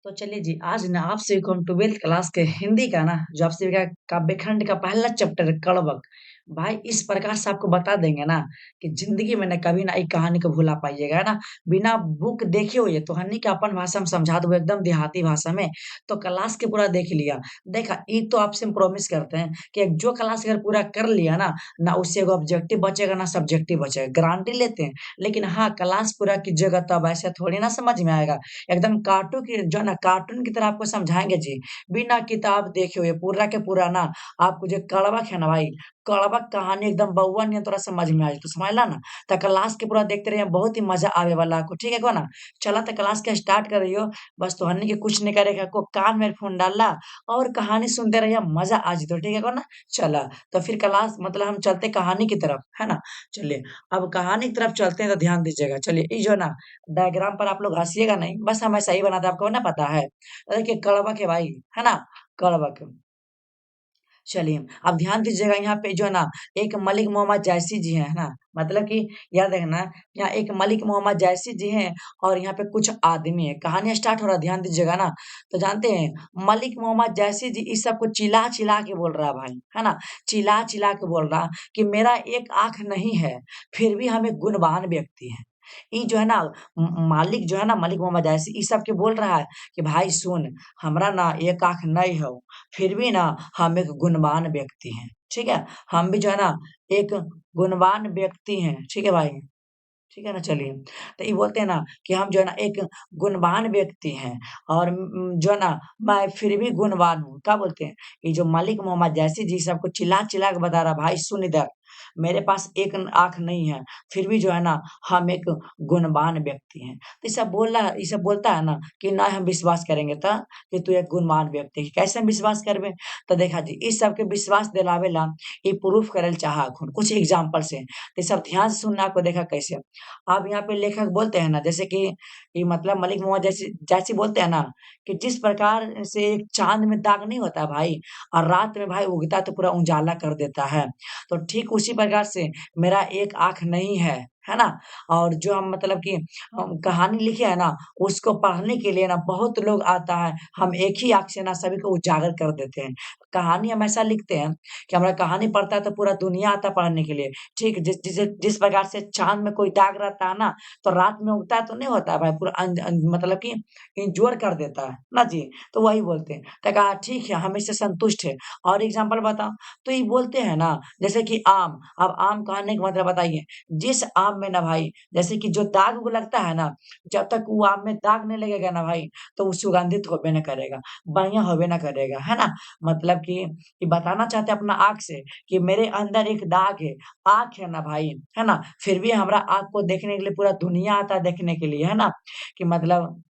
तो चलिए जी, आज ना आप सभी को हम 12th क्लास के हिंदी का ना जो आप सभी का काव्यखंड का पहला चैप्टर है कड़वक। भाई इस प्रकार से आपको बता देंगे ना कि ज़िंदगी में ना कभी ना एक कहानी को भुला पाइएगा, है ना? बिना बुक देखे हुए तो हन्नी के अपन भाषा में समझा दूँ एकदम देहाती भाषा में, तो क्लास के पूरा देख लिया। देखा ये तो आपसे हम प्रॉमिस करते हैं कि जो क्लास अगर पूरा कर लिया ना उससे एगो ऑब्जेक्टिव बचेगा ना सब्जेक्टिव बचेगा, गारंटी लेते हैं। लेकिन हाँ, क्लास पूरा कीजिएगा तब ऐसा थोड़ी ना समझ में आएगा। एकदम कार्टून की तरह आपको समझाएँगे जी, बिना किताब देखे हुए पूरा के पूरा ना आपको जो कड़वा है ना भाई, कड़वा कहानी एकदम बउआ नियन तोरा समझ में आई तो समझला ना? त क्लास के पूरा देखते रहिए बहुत ही मज़ा आवे वाला आपको, ठीक है को ना? चला त क्लास के स्टार्ट कर रहियो, बस तोहनी के कुछ नहीं करे के को कान में ईयरफ़ोन डालला और कहानी सुनते रहिए, मज़ा आ जइतो, ठीक है को ना? चला, तो फिर क्लास मतलब हम चलते कहानी की तरफ, है ना? चलिए, अब कहानी की तरफ चलते हैं तो ध्यान दीजिएगा। चलिए, ये जो ना डायग्राम पर आप लोग हँसिएगा नहीं, बस हम ऐसा ही बनाते हैं, आपको ना पता है। देखिए कड़वक है भाई, है ना? कड़वक। चलिए, अब ध्यान दीजिएगा यहाँ पे जो है ना, एक मलिक मोहम्मद जैसी जी हैं, है ना? मतलब कि याद रखना, यहाँ एक मलिक मोहम्मद जैसी जी हैं और यहाँ पे कुछ आदमी हैं। कहानी स्टार्ट हो रहा है, ध्यान दीजिएगा ना। तो जानते हैं, मलिक मोहम्मद जैसी जी इस सबको चिल्ला-चिल्ला के बोल रहा है भाई, है ना? चिल्ला-चिल्ला के बोल रहा कि मेरा एक आँख नहीं है, फिर भी हम एक गुणवान व्यक्ति हैं। ये जो है ना मालिक जो है ना, मलिक मोहम्मद जैसी ई सब के बोल रहा है कि भाई सुन, हमरा ना एक आँख नहीं हौ, फिर भी ना हम एक गुणवान व्यक्ति हैं, ठीक है? हम भी जो है ना एक गुणवान व्यक्ति हैं, ठीक है भाई? ठीक है ना? चलिए, तो ये बोलते हैं ना कि हम जो है ना एक गुणवान व्यक्ति हैं और जो है ना मैं फिर भी गुणवान हूँ। क्या बोलते हैं? ये जो मलिक मोहम्मद जैसी जी सबको चिल्ला-चिल्ला के बता रहा भाई सुन इधर, मेरे पास एक आँख नहीं है, फिर भी जो है ना हम एक गुणवान व्यक्ति हैं। तो ये सब बोलता है ना कि ना हम विश्वास करेंगे त कि तू एक गुणवान व्यक्ति है। कैसे हम विश्वास करबे? तो देखा जी इस सब के विश्वास दिलावेला ये प्रूफ करल चाहा हखुन कुछ एग्ज़ाम्पल से। तो सब ध्यान से सुनना आपको देखा कैसे। अब यहाँ पे लेखक बोलते हैं ना जैसे कि ये मतलब मलिक मोहम्मद जैसी जैसी बोलते हैं ना कि जिस प्रकार से एक चाँद में दाग नहीं होता भाई और रात में भाई उगता है तो पूरा उजाला कर देता है। तो ठीक उसी प्रकार से मेरा एक आँख नहीं है ना? और जो हम मतलब कि कहानी लिखे है ना, उसको पढ़ने के लिए ना बहुत लोग आता है, हम एक ही आँख से ना सभी को उजागर कर देते हैं। कहानी हम ऐसा लिखते हैं कि हमारा कहानी पढ़ता है तो पूरा दुनिया आता है पढ़ने के लिए, ठीक? जिस प्रकार से चाँद में कोई दाग रहता है ना, तो रात में उगता है तो नहीं होता है भाई पूरा मतलब कि इंजोर कर देता है, ना जी? तो वही बोलते हैं। तो कहा ठीक है, हम इससे संतुष्ट हैं और एग्ज़ाम्पल बताओ? तो ये बोलते हैं ना जैसे कि आम, अब आम कहने का मतलब बताइए, जिस आम में ना भाई जैसे कि जो दाग वो लगता है ना, जब तक वो आम में दाग नहीं लगेगा ना भाई, तो वो सुगंधित होबे ना करेगा, बढ़िया होबे ना करेगा, है ना? मतलब कि ये बताना चाहते हैं अपना आँख से कि मेरे अंदर एक दाग है, आँख है ना भाई, है ना? फिर भी हमारा आँख को देखने के लिए पूरा दुनिया आता है देखने के लिए, है ना? कि मतलब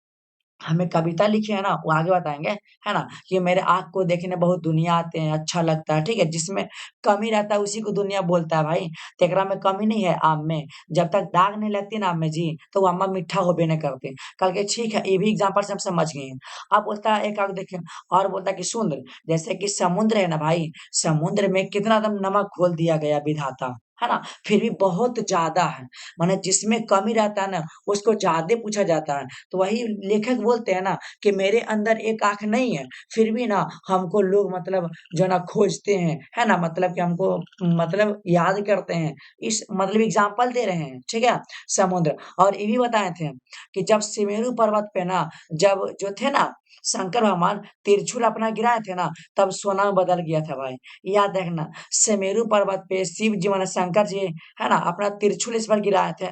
हमें कविता लिखी है ना, वो आगे बताएँगे, है ना? कि मेरे आँख को देखने बहुत दुनिया आते हैं, अच्छा लगता है, ठीक है? जिसमें कमी रहता है उसी को दुनिया बोलता है भाई, तो एकरा में कमी नहीं है आम में। जब तक दाग नहीं लगती ना आम में जी, तो वो अम्मा मीठा होबे नहीं करती। कहा कि ठीक है, ये भी एग्ज़ाम्पल से हम समझ गए हैं। अब बोलता है एक आग देखिए और बोलता है कि समुद्र, जैसे कि समुद्र है ना भाई, समुद्र में कितना दम नमक घोल दिया गया विधाता, है ना? फिर भी बहुत ज़्यादा है, माने जिसमें कमी रहता है ना, उसको ज़्यादा पूछा जाता है। तो वही लेखक बोलते हैं ना कि मेरे अंदर एक आँख नहीं है, फिर भी ना हमको लोग मतलब जो है ना खोजते हैं, है ना? मतलब कि हमको मतलब याद करते हैं। इस मतलब एग्ज़ाम्पल दे रहे हैं, ठीक है? समुद्र और ये भी बताए थे कि जब सुमेरु पर्वत पे ना जब जो थे ना शंकर भगवान त्रिशूल अपना गिराए थे ना, तब सोना में बदल गया था भाई। याद रखना, सुमेरु पर्वत पे शिव जी माने शंकर जी, है ना? अपना त्रिशूल इस बार गिराए थे,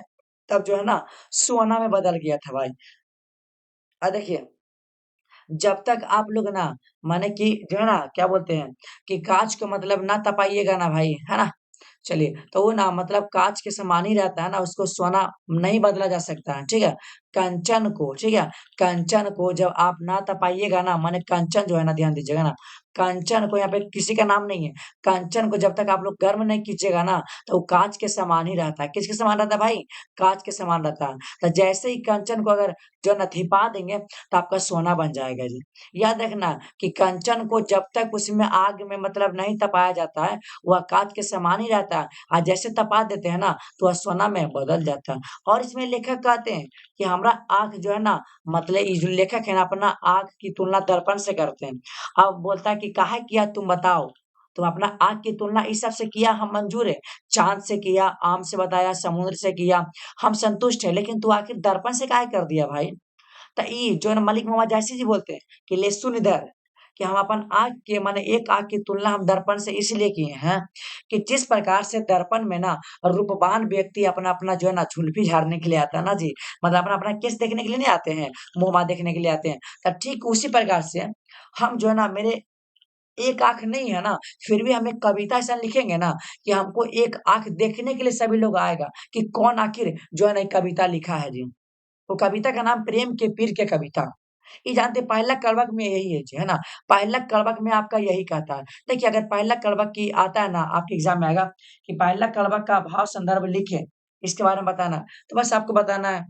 तब जो है ना सोना में बदल गया था भाई। देखिए, जब तक आप लोग ना माने कि जो है ना क्या बोलते हैं कि काँच को मतलब ना तपाइएगा ना भाई, है ना? चलिए, तो वो ना मतलब काँच के समान ही रहता है ना, उसको सोना नहीं बदला जा सकता है, ठीक है? कंचन को, ठीक है? कंचन को जब आप ना तपाइएगा ना, माने कंचन जो है ना ध्यान दीजिएगा ना, कंचन को यहाँ पे किसी का नाम नहीं है, कंचन को जब तक आप लोग गर्म नहीं कीजिएगा ना, तो वो काँच के समान ही रहता है। किसके समान रहता है भाई? काँच के समान रहता है। तो जैसे ही कंचन को अगर जो है ना धिपा देंगे, तो आपका सोना बन जाएगा जी। याद रखना कि कंचन को जब तक उसमें आग में मतलब नहीं तपाया जाता है, वह काँच के समान ही रहता है। जैसे तपा देते हैं ना, तो वह सोना में बदल जाता है। और इसमें लेखक कहते हैं कि हमारा आँख जो है ना मतलब ये जो लेखक है ना अपना आँख की तुलना दर्पण से करते हैं। अब बोलता है कि काहे किया तुम बताओ? तुम अपना आँख की तुलना इस सब से किया हम मंज़ूर है। चाँद से किया, आम से बताया, समुद्र से किया, हम संतुष्ट हैं। लेकिन तू आखिर दर्पण से काहे कर दिया भाई? त ई जो है ना मलिक मोहम्मद जायसी जी बोलते हैं कि ले सुन इधर, कि हम अपन आँख के माने एक आँख की तुलना हम दर्पण से इसलिए किए हैं कि जिस प्रकार से दर्पण में ना रूपवान व्यक्ति अपना-अपना जो है ना जुल्फ़ी झाड़ने के लिए आता है ना जी, मतलब अपना-अपना केस देखने के लिए नहीं आते हैं, मुँह-माँ देखने के लिए आते हैं। त ठीक उसी प्रकार से हम जो है ना मेरे एक आँख नहीं है ना, फिर भी हम एक कविता ऐसा लिखेंगे ना कि हमको एक आँख देखने के लिए सभी लोग आएगा कि कौन आखिर जो है ना ये कविता लिखा है जी। वो कविता का नाम प्रेम के पीर के कविता। ये जानते हैं पहला कड़वक में यही है जी, है ना? पहला कड़वक में आपका यही कहता है। देखिए अगर पहला कड़वक की आता है ना आपके एग्ज़ाम में आएगा कि पहला कड़वक का भाव संदर्भ लिखें, इसके बारे में बताना। तो बस आपको बताना है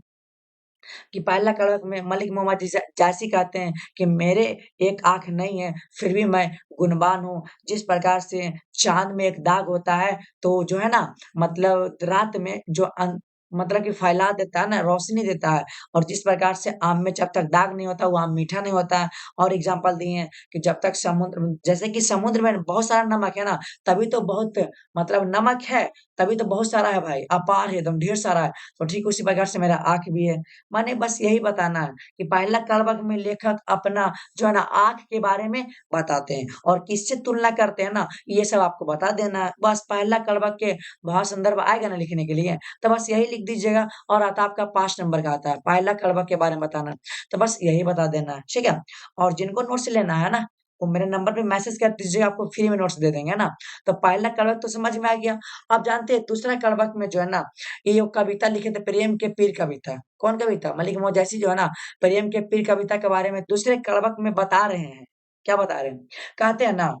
कि पहला कड़वक में मलिक मोहम्मद जायसी कहते हैं कि मेरे एक आँख नहीं है, फिर भी मैं गुणवान हूँ। जिस प्रकार से चाँद में एक दाग होता है, तो जो है ना मतलब रात में जो मतलब कि फैला देता है ना, रोशनी देता है और जिस प्रकार से आम में जब तक दाग नहीं होता, वो आम मीठा नहीं होता है। और एग्ज़ाम्पल दिए हैं कि जब तक समुद्र जैसे कि समुद्र में बहुत सारा नमक है ना, तभी तो बहुत मतलब नमक है, तभी तो बहुत सारा है भाई, अपार है एकदम ढेर सारा है। तो ठीक उसी प्रकार से मेरा आँख भी है। माने बस यही बताना है कि पहला कड़वक में लेखक अपना जो है ना आँख के बारे में बताते हैं और किससे तुलना करते हैं ना, ये सब आपको बता देना है। बस पहला कड़वक के भाव संदर्भ आएगा ना लिखने के लिए, तो बस यही लिख दीजिएगा और आता आपका 5 नंबर का आता है, पहला कड़वक के बारे में बताना है। तो बस यही बता देना है, ठीक है? और जिनको नोट्स लेना है ना, वो मेरे नंबर पे मैसेज कर दीजिएगा, आपको फ्री में नोट्स दे देंगे, है ना? तो पहला कड़वक तो समझ में आ गया। आप जानते हैं दूसरा कड़वक में जो है ना ये जो कविता लिखे थे प्रेम के पीर कविता। कौन कविता? मलिक मोहम्मद जैसी जो है ना प्रेम के पीर कविता के बारे में दूसरे कड़वक में बता रहे हैं। क्या बता रहे हैं? कहते हैं ना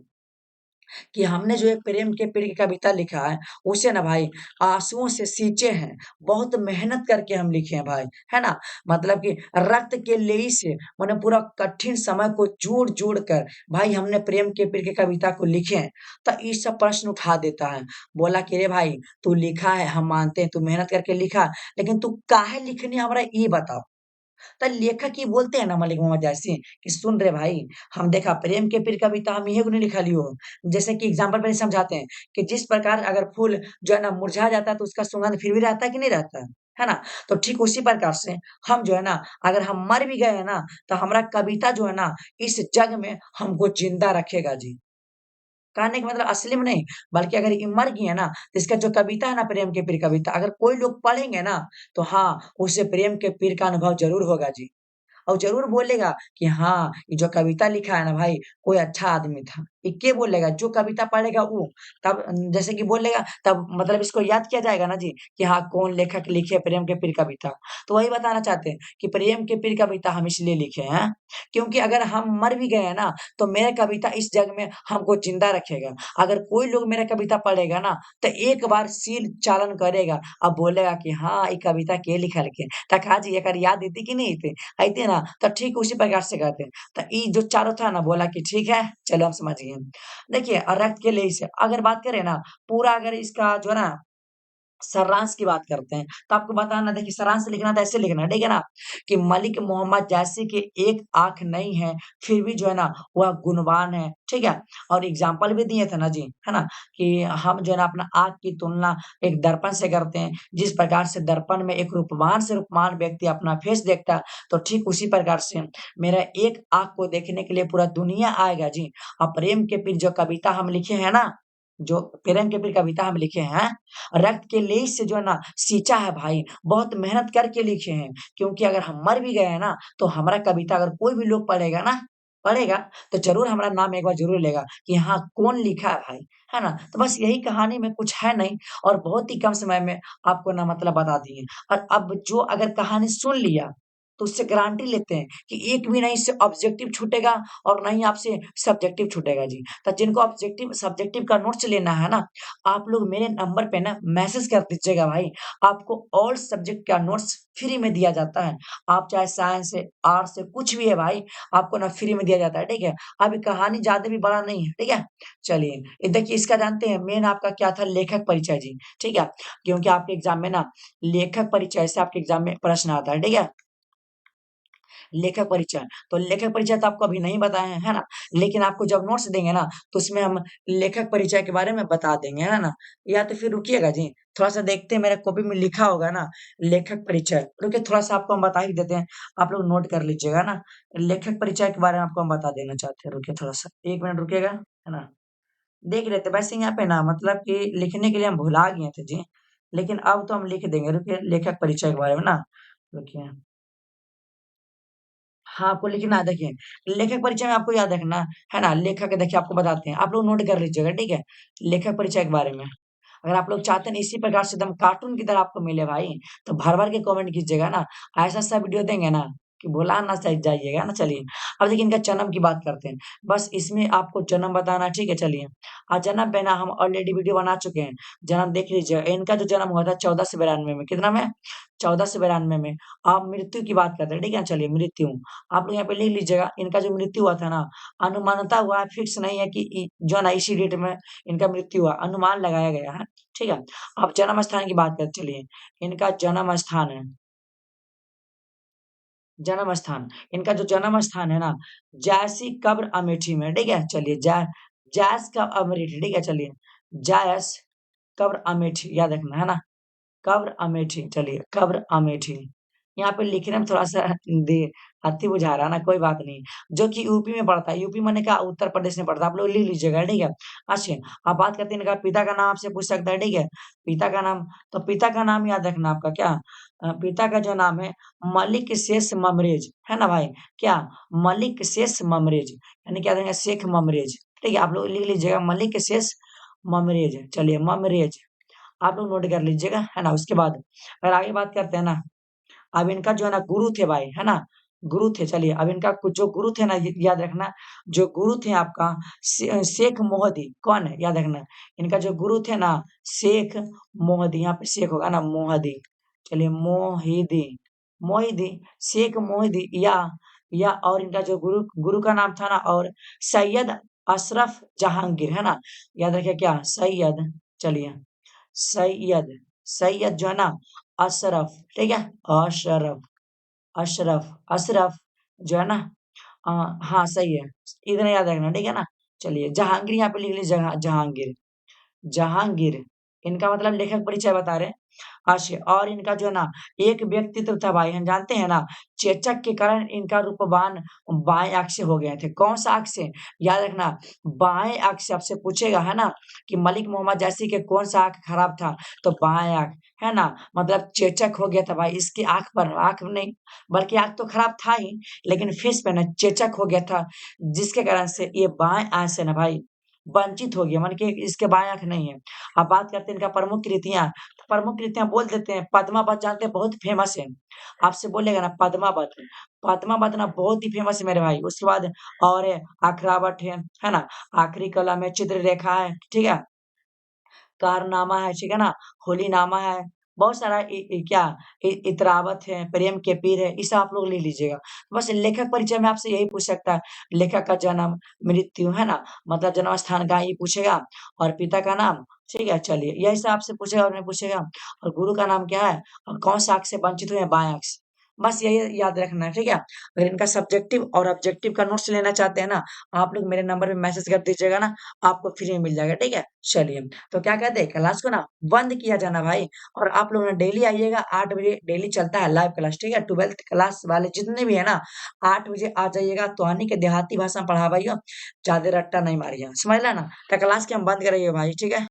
कि हमने जो एक प्रेम के पीर की कविता लिखा है, उसे ना भाई आँसुओं से सींचे हैं, बहुत मेहनत करके हम लिखे हैं भाई, है ना? मतलब कि रक्त के लेई से माने पूरा कठिन समय को जोड़-जोड़ कर भाई हमने प्रेम के पीर की कविता को लिखे हैं। तो ये सब प्रश्न उठा देता है। बोला कि रे भाई तू लिखा है, हम मानते हैं तू मेहनत करके लिखा, लेकिन तू काहे लिखनी हमरा ये बताओ? तो लेखक ही बोलते हैं ना मलिक मोहम्मद यासीन कि सुन रे भाई, हम देखा प्रेम के पीर कविता हम इहे को नहीं लिखा लियो। जैसे कि एग्ज़ाम्पल पहले समझाते हैं कि जिस प्रकार अगर फूल जो है ना मुरझा जाता है तो उसका सुगंध फिर भी रहता है कि नहीं रहता है? है ना? तो ठीक उसी प्रकार से हम जो है ना अगर हम मर भी गए हैं ना, तो हमारा कविता जो है ना इस जग में हमको ज़िंदा रखेगा जी। कहने का मतलब असली में नहीं, बल्कि अगर ये मर गई है ना, तो इसका जो कविता है ना प्रेम के पीर कविता, अगर कोई लोग पढ़ेंगे ना, तो हाँ, उसे प्रेम के पीर का अनुभव ज़रूर होगा जी। और ज़रूर बोलेगा कि हाँ, ये जो कविता लिखा है ना भाई, कोई अच्छा आदमी था। ये के बोलेगा? जो कविता पढ़ेगा वो। तब जैसे कि बोलेगा तब मतलब इसको याद किया जाएगा ना जी, कि हाँ, कौन लेखक लिखे प्रेम के पीर कविता। तो वही बताना चाहते हैं कि प्रेम के पीर कविता हम इसलिए लिखे हैं, क्योंकि अगर हम मर भी गए हैं ना, तो मेरा कविता इस जग में हमको ज़िंदा रखेगा। अगर कोई लोग मेरा कविता पढ़ेगा ना, तो एक बार शील चालन करेगा, अब बोलेगा कि हाँ, ये कविता के लिखल के। त कहा जी एकर याद अइतै कि नहीं अइतै? अइतै ना, तो ठीक उसी प्रकार से कहते हैं। तो ये जो चारों था ना बोला कि ठीक है, चलो हम समझ गए। देखिए रक्त के लेई से अगर बात करें ना, पूरा अगर इसका जो है ना सारांश की बात करते हैं, तो आपको बताना देखिए सारांश लिखना तो ऐसे लिखना है, ठीक है ना? कि मलिक मोहम्मद जैसे की एक आँख नहीं है, फिर भी जो है ना वह गुणवान है, ठीक है? और एग्ज़ाम्पल भी दिए थे ना जी, है ना? कि हम जो है ना अपना आँख की तुलना एक दर्पण से करते हैं, जिस प्रकार से दर्पण में एक रूपवान से रूपवान व्यक्ति अपना फेस देखता है, तो ठीक उसी प्रकार से मेरा एक आँख को देखने के लिए पूरा दुनिया आएगा जी। और प्रेम के पीर जो कविता हम लिखे हैं ना, जो प्रेम के पीर कविता हम लिखे हैं रक्त के लेई से जो है ना सींचा है भाई, बहुत मेहनत करके लिखे हैं। क्योंकि अगर हम मर भी गए हैं ना, तो हमारा कविता अगर कोई भी लोग पढ़ेगा ना, पढ़ेगा तो ज़रूर हमारा नाम एक बार ज़रूर लेगा कि हाँ, कौन लिखा है भाई, है ना? तो बस यही कहानी में कुछ है नहीं और बहुत ही कम समय में आपको ना मतलब बता दिए। और अब जो अगर कहानी सुन लिया, तो उससे गारंटी लेते हैं कि एक भी नहीं इससे ऑब्जेक्टिव छूटेगा और ना ही आपसे सब्जेक्टिव छूटेगा जी। तो जिनको ऑब्जेक्टिव सब्जेक्टिव का नोट्स लेना है ना, आप लोग मेरे नंबर पे ना मैसेज कर दीजिएगा भाई। आपको ऑल सब्जेक्ट का नोट्स फ्री में दिया जाता है। आप चाहे साइंस से, आर्ट्स से कुछ भी है भाई, आपको ना फ्री में दिया जाता है, ठीक है? अब ये कहानी ज़्यादा भी बड़ा नहीं है, ठीक है? चलिए, ये देखिए इसका जानते हैं मेन आपका क्या था लेखक परिचय जी, ठीक है? क्योंकि आपके एग्ज़ाम में ना लेखक परिचय से आपके एग्ज़ाम में प्रश्न आता है, ठीक है? लेखक परिचय, तो लेखक परिचय तो आपको अभी नहीं बताए हैं, है ना? लेकिन आपको जब नोट्स देंगे ना, तो उसमें हम लेखक परिचय के बारे में बता देंगे, है ना? या तो फिर रुकिएगा जी, थोड़ा-सा देखते हैं मेरे कॉपी में लिखा होगा ना, लेखक परिचय, रुकिए थोड़ा-सा आपको हम बता ही देते हैं, आप लोग नोट कर लीजिएगा ना। लेखक परिचय के बारे में आपको हम बता देना चाहते हैं, रुकिए थोड़ा-सा, 1 मिनट रुकिएगा, है ना? देख लेते हैं, वैसे यहाँ पे ना मतलब कि लिखने के लिए हम भुला गए थे जी, लेकिन अब तो हम लिख देंगे, रुकिए लेखक परिचय के बारे में ना, रुकिए। हाँ, आपको लिखना है देखिए, लेखक परिचय में आपको याद रखना है ना, लेखक देखिए आपको बताते हैं, आप लोग नोट कर लीजिएगा, ठीक है? लेखक परिचय के बारे में। अगर आप लोग चाहते हैं इसी प्रकार से एकदम कार्टून की तरह आपको मिले भाई, तो भर-भर के कमेंट कीजिएगा ना, ऐसा-ऐसा वीडियो देंगे ना कि भुला ना जाइएगा ना चलिए। अब देखिए इनका जन्म की बात करते हैं, बस इसमें आपको जन्म बताना है, ठीक है चलिए। जन्म पे ना हम ऑलरेडी वीडियो बना चुके हैं, जन्म देख लीजिए, इनका जो जन्म हुआ था 14 से 92 में, कितना में? 14 से 92 में। अब मृत्यु की बात करते हैं, ठीक है? चलिए मृत्यु, आप लोग यहाँ पे लिख लीजिएगा, इनका जो मृत्यु हुआ था ना, अनुमानतः हुआ है, फिक्स नहीं है कि जो है ना इसी डेट में इनका मृत्यु हुआ, अनुमान लगाया गया है, ठीक है? अब जन्म स्थान की बात करते चलिए, इनका जन्म स्थान है, जन्म स्थान, इनका जो जन्म स्थान है ना, जायसी कब्र अमेठी में, ठीक है? चलिए जायस का अमेठी, ठीक है? चलिए, जायस कब्र अमेठी याद रखना, है ना? कब्र अमेठी, चलिए कब्र अमेठी। यहाँ पे लिखने में थोड़ा-सा दे अति बुझा रहा है ना, कोई बात नहीं। जो कि यूपी में पड़ता है, यूपी माने क्या उत्तर प्रदेश में पड़ता है, आप लोग लिख लीजिएगा, ठीक है? अच्छा, अब बात करते हैं इनका पिता का नाम आपसे पूछ सकता है, ठीक है? पिता का नाम, तो पिता का नाम याद रखना आपका क्या पिता का जो नाम है मलिक शेष ममरेज, है ना भाई? क्या? मलिक शेष ममरेज, यानी क्या रहेगा शेख ममरेज, ठीक है? आप लोग लिख लीजिएगा मलिक शेष ममरेज, चलिए ममरेज। आप लोग नोट कर लीजिएगा, है ना? उसके बाद अगर आगे बात करते हैं ना, अब इनका जो है ना गुरु थे भाई, है ना? गुरु थे चलिए, अब इनका कुछ जो गुरु थे ना याद रखना, जो गुरु थे आपका शेख मोहदी, कौन है? याद रखना, इनका जो गुरु थे ना शेख मोहदी, यहाँ पे शेख होगा ना मोहदी, चलिए मोहिदी, मोहिदी, शेख मोहिदी या और इनका जो गुरु गुरु का नाम था ना और सैयद अशरफ जहांगीर, है ना? याद रखिए क्या? सैयद, चलिए सैयद, सैयद जो है ना अशरफ, ठीक है? अशरफ, अशरफ, अशरफ जो है ना अ, हाँ, सही है। इतना याद रखना, ठीक है ना? चलिए जहांगीर यहाँ पे लिख लीजिए जहांगीर, जहांगीर, इनका मतलब लेखक परिचय बता रहे हैं। अच्छा और इनका जो है ना एक व्यक्तित्व था भाई हम जानते हैं ना चेचक के कारण इनका रूपवान बाएं आंख से हो गए थे कौन सा आंख से याद रखना बाएं आंख से आपसे पूछेगा है ना कि मलिक मोहम्मद जैसी के कौन सा आंख खराब था तो बाएं आंख है ना मतलब चेचक हो गया था भाई इसकी आंख पर आंख नहीं बल्कि आंख तो खराब था ही लेकिन फेस पे ना चेचक हो गया था जिसके कारण से ये बाएं आंख से ना भाई वंचित हो गया माने कि इसके बाएं आंख नहीं है अब बात करते हैं इनका प्रमुख कृतियां प्रमुख रीतियाँ बोल देते हैं, पद्मावत जानते हैं बहुत फेमस है। आपसे बोलेगा ना पद्मावत, पद्मावत ना बहुत ही फेमस है मेरे भाई। उसके बाद और है अखरावट है ना? आखिरी कलम है, चित्ररेखा है, ठीक है? कारनामा है, ठीक है ना? होलीनामा है, बहुत सारा क्या इतरावत है, प्रेम के पीर है, ये सब आप लोग ले लीजिएगा। बस लेखक परिचय में आपसे यही पूछ सकता है, लेखक का जन्म, मृत्यु, है ना? मतलब जन्म स्थान कहाँ ये पूछेगा और पिता का नाम, ठीक है? चलिए, यही सब आपसे पूछेगा और नहीं पूछेगा और गुरु का नाम क्या है और कौन सा अक्ष से वंचित हुए हैं, बाएँ अक्ष। बस यही याद रखना है, ठीक है? अगर इनका सब्जेक्टिव और ऑब्जेक्टिव का नोट्स लेना चाहते हैं ना, आप लोग मेरे नंबर पे मैसेज कर दीजिएगा ना, आपको फ्री में मिल जाएगा, ठीक है? चलिए। तो क्या कहते हैं क्लास को ना बंद किया जाना भाई और आप लोग ना डेली आइएगा 8 बजे डेली चलता है लाइव क्लास ठीक है 12th क्लास वाले जितने भी है ना 8 बजे आ जाइएगा तो आने के देहाती भाषा में पढ़ावाइयो ज्यादा रट्टा नहीं मारिए समझ ला ना तो क्लास के हम बंद करेंगे भाई ठीक है